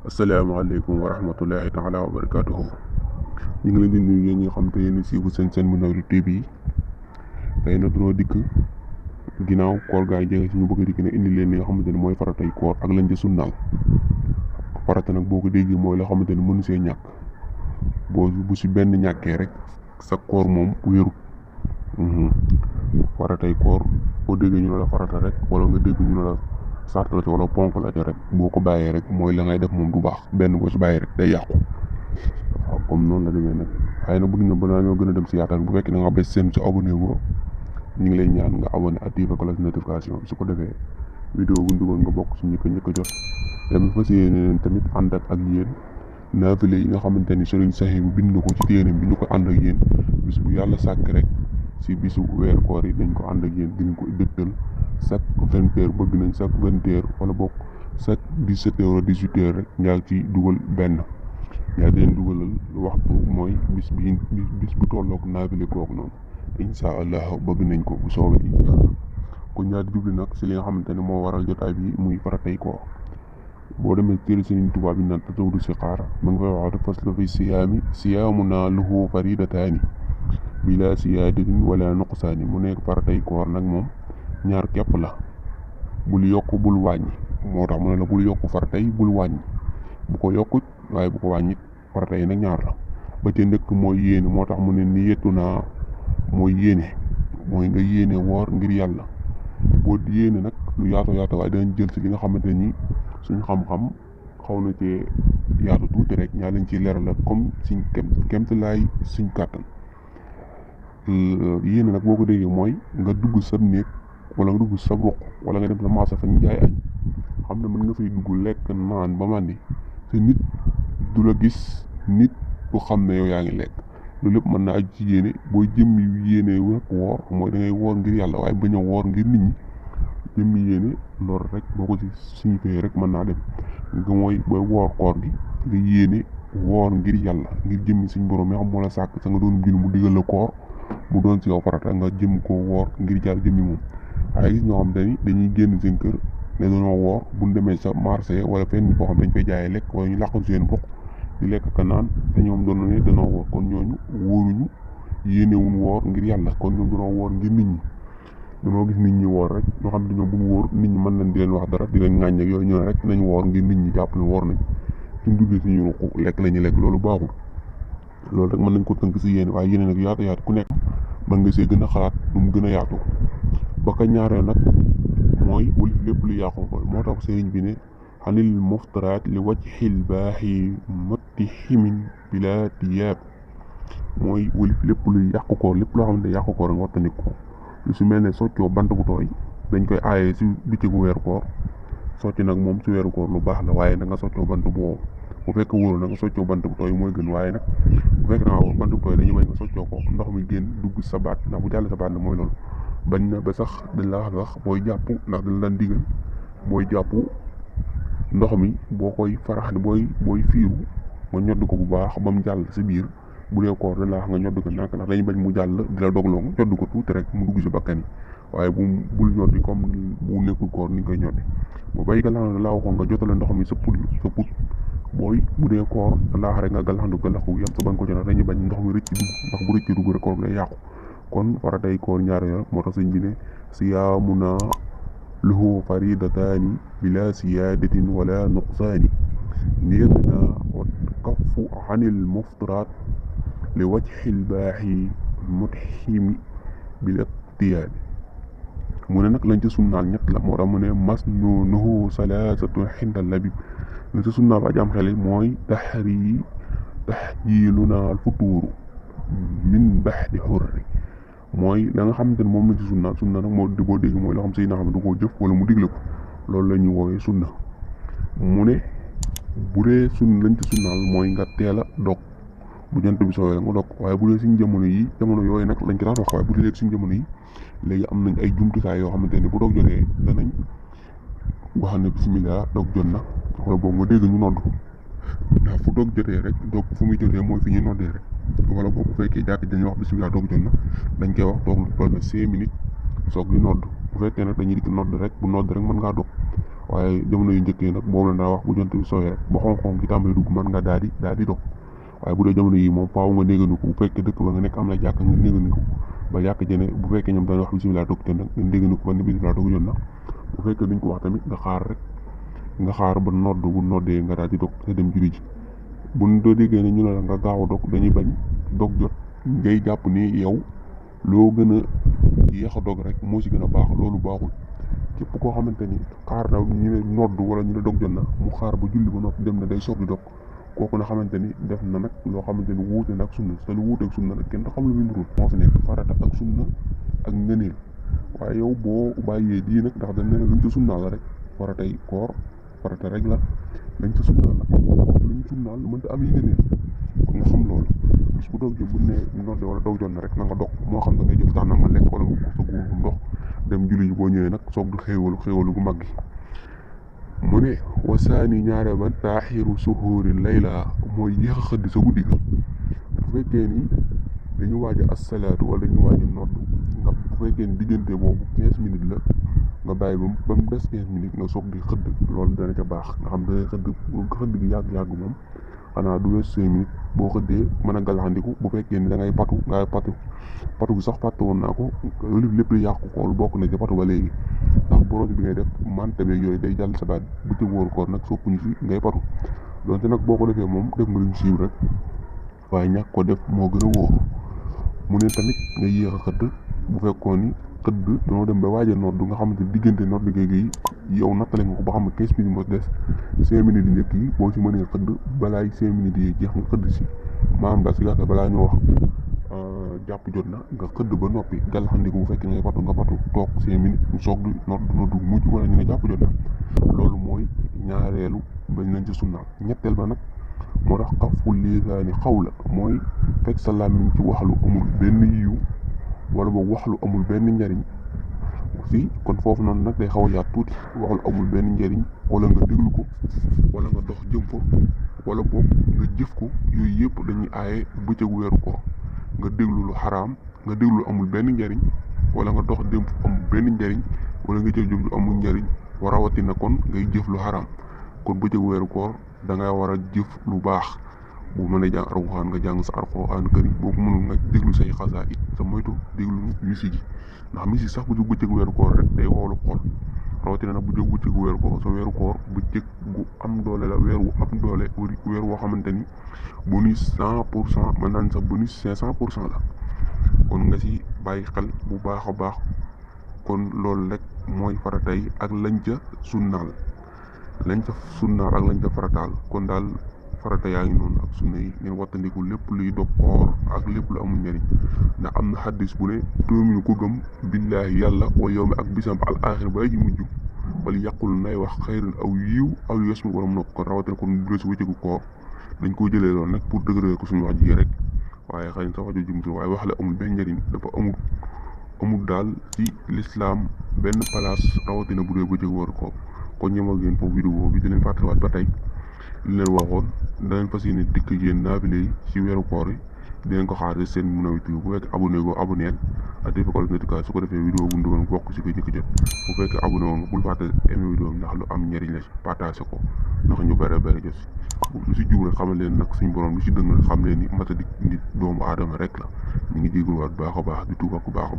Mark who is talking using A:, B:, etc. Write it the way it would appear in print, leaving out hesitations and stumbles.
A: asalaamaaleykum wa rahmatullahi taala wa barakaatuhu. ñu ngi leen di nuyu yéen ñi nga xam te yéen siifu seen Munawwir TV yi. tey nag dañoo dikk ginnaaw koor gaa yi jege si ñu bëgg a dikk ne indi leen li nga xamante ne mooy faratay koor ak lañ ca sunnaal. farata nag boo ko déggee mooy loo xamante ne mënu see ñàkk bu si benn ñàkkee rek sa koor moom wéru. faratay koor boo déggee ñu ne la farata rek wala nga dégg ñu ne la sart la ci wala ponk la ci rek boo ko bàyyee rek mooy la ngay def moom du baax benn boo si bàyyee rek day yàqu. waaw comme noonu la demee nag waaye nag bëgg na balaa ñoo gën a dem si yaatal bu fekkee da nga bés seen si abonné woo ñu ngi lay ñaan nga abonné activé cloche notification su ko defee vidéo bu ñu dugal nga bokk si ñi ko njëkk a jot. tamit fas yéene tamit ànd ak yéen naafile yi nga xamante ni Sëriñ Sahibu bind na ko ci téereem bi ñu ko ànd ak yéen bis bu yàlla sàkk rek si bisu weeru koor yi dañ ko ànd ak yéen dinañ ko dëgtal chaque 20h bëgg nañ chaque 20h wala bokk chaque 17h wala 18h rek ñaa ci dugal benn ñaa di leen dugalal waxtu mooy bis bu tolloog naafile kooku noonu incha allah bëgg nañ ko bu soobee incha allah kon ñaa di jubli nag si li nga xamante ne moo waral jotaay bi muy faratay koor. boo demee téere Sëriñ Tuubaa bi naan Tazawudu Sixaar ma nga fay wax de faslu fi siyaamunaa lahu faridataani bila siyaadatin wala nuqsaani mu nekk faratay koor nag moom ñaar képp la bul yokk bul wàññi moo tax mu ne la bul yokk faratay bul wàññi bu ko yokkut waaye bu ko wàññit faratay nag ñaar la ba ca ndëkk mooy yéene moo tax mu ne niyatu naa mooy yéene mooy nga yéene woor ngir yàlla boo yéene nag lu yaatu yaatu waaye danañ jël si li nga xamante ni suñ xam-xam xaw na cee yaatu tuuti rek ñaa leen ci leeral la comme suñ kemtalaay suñ kàttan. yéene nag boo ko déggee mooy nga dugg sa néeg wala nga dugg sa ruq wala nga dem sa marché fa ñu jaay añ xam ne mën nga fay dugg lekk naan ba màndi te nit du la gis nit du xam ne yow yaa ngi lekk loolu lépp mën naa aju ci yéene booy jëmmi yéene rek woor mooy da ngay woor ngir yàlla waaye bañ a woor ngir nit ñi jëmmi yéene loolu rek boo ko ci signifié rek mën naa dem nga mooy booy woor koor gi nga yéene woor ngir yàlla ngir jëmmi suñ borom yoo xam moo la sàkk sa nga doon jul mu digal la koor mu doon si yow farata nga jëm koo woor ngir jàll jëmmi moom. waaye gis ñoo xam te ni dañuy génn seen kër ne dañoo woor buñ demee sa marché wala fenn foo xam dañ fay jaayee lekk wala ñu làqatu seen bokk di lekk ka naan te ñoom doon ne dañoo woor kon ñooñu wóoruñu yéenewuñ woor ngir yàlla kon ñoom dañoo woor ngir nit ñi. dañoo gis nit ñi woor rek ñoo xam ne ñoom bu ñu wóor nit ñi mën nañ di leen wax dara di leen ŋàññ ak yooyu ñoo rek nañ woor ngir nit ñi jàpp ne woor nañ suñ duggee si ñu ruq lekk la ñuy lekk loolu baaxul loolu rek mën nañ ko tënk si yéene waaye yéene nag yaatu yaatu ku nekk mën nga see gën a xalaat lu mu gën a yaatu ba ka ñaareel nag mooy wul lépp lu yàqu ko moo tax sëriñ bi ne xanil muftaraat li wajhil baaxi motti ximin bila tiyaab mooy wul lépp lu yàqu ko lépp loo xam ne yàqu ko rek wattandi ko lu si mel ne soccoo bant bu tooy dañ koy aaye si bëccëgu weeru koor socc nag moom si weeru koor lu baax la waaye na nga soccoo bant bu wow bu fekk wóoru na nga soccoo bant bu tooy mooy gën waaye nag bu fekk naa bant bu tooy dañuy bañ nga soccoo ko ndox mi génn dugg sa baat ndax bu jàll sa baat na mooy loolu bañ na ba sax dañ la wax sax booy jàpp ndax dañ la digal booy jàpp ndox mi boo koy farax ni booy fiiru nga ñodd ko bu baax ba mu jàll si biir bu dee koor dañ la wax nga ñodd ko nànk ndax dañuy bañ mu jàll di la dogloo nga ñodd ko tuuti rek mu dugg si bakkan yi waaye bul ñoddi comme bu nekkul koor ni nga koy ñoddi bu bay galaxandu laa waxoon nga jotale ndox mi sa put booy bu dee koor da laa wax rek nga galaxandu galaxu yam sa bañ ko jox dañuy bañ ndox mi rëcc dugg ndax bu rëcc dugg rek koor bi day yàqu kon faratay koor ñaari yoon moo tax sëñ bi ne siyaamuna lahu faridataani bila siyaadatin wala nuqsaani niyatuna wa kaffu anil muftaraat li wajhil baaxi mutximi bil iqtiyaadi mu ne nag lañ ca sunnaal ñett la moo tax mu ne masnuunuhu salaasatu xinda labib lañ ca sunnaal ba jàmm xel mooy taxjiiluna al futuuru min baxdi xurri mooy la nga xamante ne moom la ci sunna nag moo di boo dégg mooy loo xam si na xam ne du koo jëf wala mu digle ko loolu la ñuy woowee sunna mu ne bu dee lañ ci sunnaal mooy nga teel a dog bu jant bi soowee nga dog waaye bu dee suñ jamono yooyu nag lañ ko daan wax waaye bu dee léegi suñ jamono yi léegi am nañ ay jumtukaay yoo xamante ne bu dog jotee danañ wax ne bisimilah dog jot na wala boobu nga dégg ñu nodd ndax fu dog jotee rek dog fu muy jotee mooy fi ñuy noddee rek wala boobu bu fekkee jàkk dañuy wax bisimilah dog jot na dañ koy wax toog lu toll na 5 minutes soog di nodd bu fekkee nag dañuy dikk nodd rek bu nodd rek mën ngaa dog waaye jamono yu njëkkee nag boobu la daa wax bu jant bi sooyee rek ba xonk-xonk gi tàmbali dugg mën nga daal di dog waaye bu dee jamono yi moom faaw nga néegandiku bu fekkee dëkk ba nga nekk am na jàkk nga néegandiku ba jàkk jëne bu fekkee ñoom dañuy wax bisimilah dog jot nag nga néegandiku ba ne bisimilah dog jot na bu fekkee duñ ko wax tamit nga xaar ba nodd bu noddee nga daal di dog te dem julli ji buñ doo déggee ne ñu ne la nga gaaw a dog dañuy bañ dog jot ngay jàpp ni yow loo gën a yéex a dog rek moo ci gën a baax loolu baaxul képp koo xamante ni xaar na ñu ne nodd wala ñu ne dog jot na mu xaar ba julli ba noppi dem na day soog di dog kooku na xamante ni def na nag loo xamante ni wuute na ak sunna te lu wuute ak sunna nag kenn da xam lu muy nurul moo fi nekk farata ak sunna ak ngëneel waaye yow boo bàyyee dii nag ndax dañ ne luñ ci sunnaal la rek faratay koor farata rek la lañ ci sunnaal nag luñ sunnaal lu mënta am yi ngëneel kon nga xam loolu bis bu doog jot bu ne nodde wala doog jot na rek na nga dog moo xam da ngay jël tax na nga lekk wala nga sa guur bu ndox dem julli ji boo ñëwee nag soog du xéewalu gu mag gi mu ne wasaani ñaare ba taaxiru suhuuri layla mooy yéex a xëdd sa guddi ga bu fekkee ni dañu waaj a assalaatu wala dañu waaj a nodd nga bu fekkee ni diggante boobu 15 minutes la nga bàyyi ba mu des 15 minutes nga soog di xëdd loolu dana ca baax nga xam dangay xëdd gi yàgg moom xanaa du wees 5 minutes boo xëddee mën a galaxandiku bu fekkee ni da ngay patu bi sax fàtte woon naa ko lépp li yàqu xool bokk na ci patu ba léegi ndax boros bi ngay def mante beeg yooyu day jàll sa baat bu ci wóor koor nag soppuñu fi ngay patu donte nag boo ko defee moom def nga luñ siiw rek waaye ñàkk ko def moo gën a wóor mu ne tamit nga yéex a xëdd bu fekkoon ni xëdd dañoo dem ba waaj a nodd nga xamante diggante nodd gi yow nattale nga ko ba xam ne 15 minutes moo des 5 minutes yi njëkk yi boo ci mënee xëdd balaay 5 minutes yi jeex nga xëdd si maanaam daal si gàttal balaa ñu wax jàpp jot na nga xëdd ba noppi gàllaxandiku bu fekkee ngay patu nga patu toog 5 minutes mu soog di noddu mujj wala ñu ne jàpp jot na loolu mooy ñaareelu bañ lañ ci sunnaal ñetteel ba nag moo tax xaful lisaani xawla mooy fekk sa làmmiñ ci wax lu amul benn yiw wala boog wax lu amul benn njariñ si kon foofu noonu nag day xaw a yaat tuuti wax lu amul benn njariñ wala nga déglu ko wala nga dox jëm fa wala boog nga jëf ko yooyu yëpp dañuy aaye bëccëgu weeru koor nga déglu lu xaraam nga déglu lu amul benn njariñ wala nga dox dem fu amul benn njariñ wala nga jëf lu amul njariñ rawatina kon ngay jëf lu xaraam kon bëccëgu weeru koor da ngay war a jëf lu baax bu mën a jàng alxuraan nga jàng sa alxuraan karim boo ko mënul nga déglu say xasaa it sa moytu déglu musique yi ndax musique sax bu jóg bëccëgu weeru koor rek day woolu xol rawatina nag bu jóg bëccëgu weeru koor sa weeru koor bëccëg gu am doole la weer wu am doole weer woo xamante ni bonus 100% mën naan sax bonus 500% la kon nga si bàyyi xel bu baax a baax kon loolu rek mooy faratay ak lañ ca sunnaal ak lañ ca farataal kon daal farata yaa ngi noonu ak sunna yi ngeen wattandiku lépp luy dog koor ak lépp lu amul njëriñ ndax am na xaddis bu ne tuuminu ko gëm billaahi yàlla wa yow mi ak bisam al axir ba ji mujj wala yàqul nay wax xayran aw yiw aw yosmi wala mu nokk kon rawatina kon bu dee si wëccëgu koor dañ koo jëlee loolu nag pour dëgëral ko suñu wax ji rek waaye xëy na sa wax jumtu waaye wax la amul benn njëriñ dafa amul daal ci lislaam benn place rawatina bu dee bëccëgu war koor kon ñëw ak yéen foofu vidéo bi di leen fàttaliwaat ba tey li leen waxoon danañ fas yéene dikk yéen naafile yi ci weeru koor yi dinañ ko xaar seen Mournowi TV bu fekkee abonné go abonneel ak defal ko notification su ko defee vidéo bu ndugal bokk ci ko njëkk jot bu fekkee abonné woon nga bul fàtte aimé vidéo bi ndax lu am njëriñ la ci partagé ko ndax ñu bëri jot si lu si jub rek xamal leen nag suñu borom lu si dëng xam leen ni mata di nit doomu aadama rek la ñu ngi jégaluwaat baax a baax di tuub ak baax